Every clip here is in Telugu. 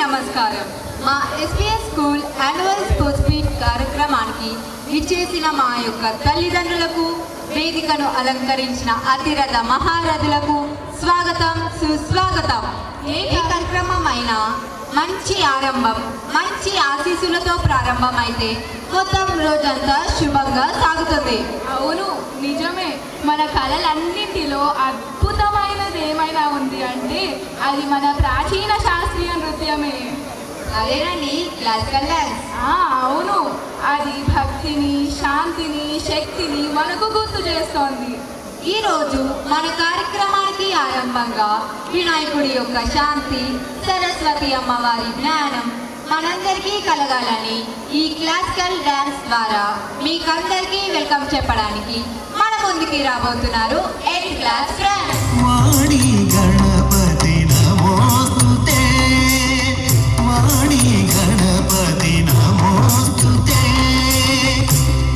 నమస్కారం. మా SPS school annual sports meet కార్యక్రమానికి విచ్చేసిన మా యొక్క తల్లిదండ్రులకు, వేదికను అలంకరించిన అతిరథ మహారథులకు స్వాగతం, సుస్వాగతం. ఏ కార్యక్రమం అయినా మంచి ఆరంభం, మంచి ఆశీస్సులతో ప్రారంభమైతే మొత్తం రోజంతా శుభంగా సాగుతుంది. అవును, నిజమే. మన కళలన్నింటిలో అద్భుతమైనది ఏమైనా ఉంది అంటే అది మన ప్రాచీన శాస్త్రీయ నృత్యమే. అదేనండి క్లాసికల్ డాన్స్. అవును, అది భక్తిని, శాంతిని, శక్తిని మనకు గుర్తు చేస్తోంది. ఈరోజు మన కార్యక్రమానికి ఆరంభంగా వినాయకుడి యొక్క శాంతి, సరస్వతి అమ్మవారి జ్ఞానం మనందరికీ కలగాలని ఈ క్లాసికల్ డాన్స్ ద్వారా మీకందరికీ వెల్కమ్ చెప్పడానికి మన ముందుకి రాబోతున్నారు 8th క్లాస్ ఫ్రెండ్స్. గణపతి నమోస్తుతే, వాణి గణపతి నమోస్తుతే,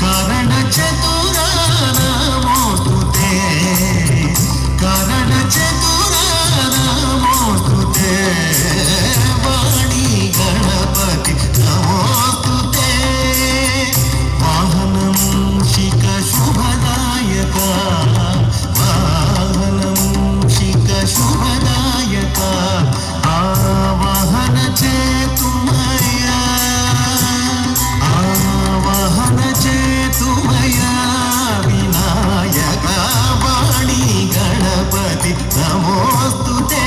కరణ చతురా నమోస్తుతే, కరణ చతురా నమోస్తుతే, వాణి గణపతి నమోస్తుతే, వాహనం శిఖ శుభదాయక, వాహనం శిఖ శుభదాయక, ఆవాహన చేతుమయా, ఆవాహన చేతుమయా వినాయక, వాణి గణపతి నమోస్తుతే.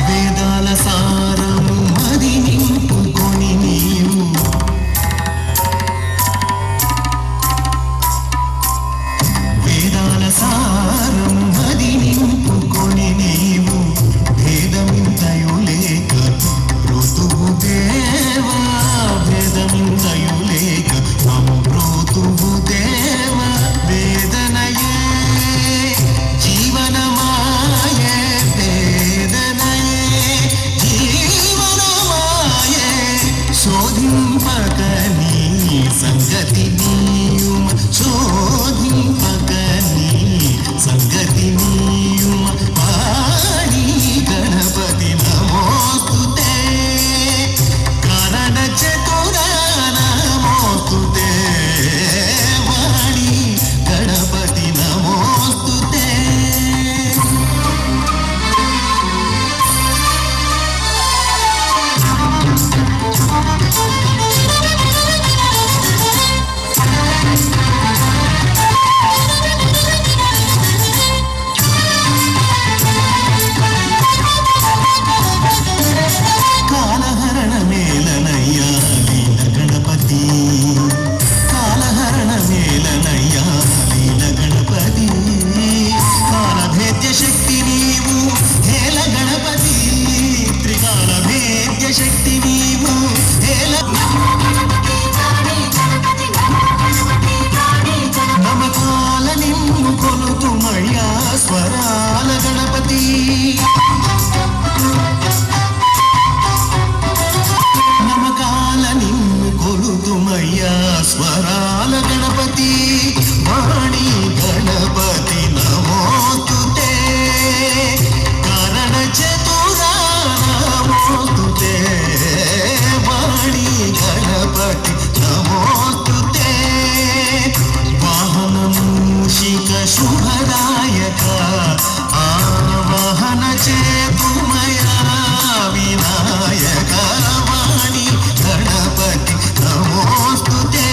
వేదాల సారము మది నింపుకొని నీవు, వేదాల సారము మది నింపుకొని నీవు, భేదమింతయు లేక ఋతువు దేవా, భేదమింతయు లేక మము ఋతువు దేవా, వేదనయే జీవనమాయే, వేదనయే జీవనమాయే, శోధింపక నీ సంగతి నీయుమ, శోధింపక నీ సంగతి నీయుమ, వాణి గణపతి నమోస్తుతే, కరణ చతురా నమోస్తుతే, వాణి గణపతి నమోస్తుతే. కాలహరణ మేలనయ్యా లీల గణపతి, కాలహరణ మేలనయ్యా లీల గణపతి, కాలభేద్య శక్తి నీవు హేల గణపతి, త్రికాల భేద్య శక్తి నీవు హేల, నమకాల నిన్ను కొలుతుమయ్యా స్వరాల గణపతి, నమకాల నిన్ను కొలుతుమయ్యా స్వరాల గణపతి, వాణి గణపతి నమోస్తుతే, కరణ చతురా నమోస్తుతే, వాణి గణపతి నమోస్తుతే, వాహనం శిఖ శుభదాయక, ఆవాహన చేతుమయా వినాయక, వాణి గణపతి నమోస్తుతే.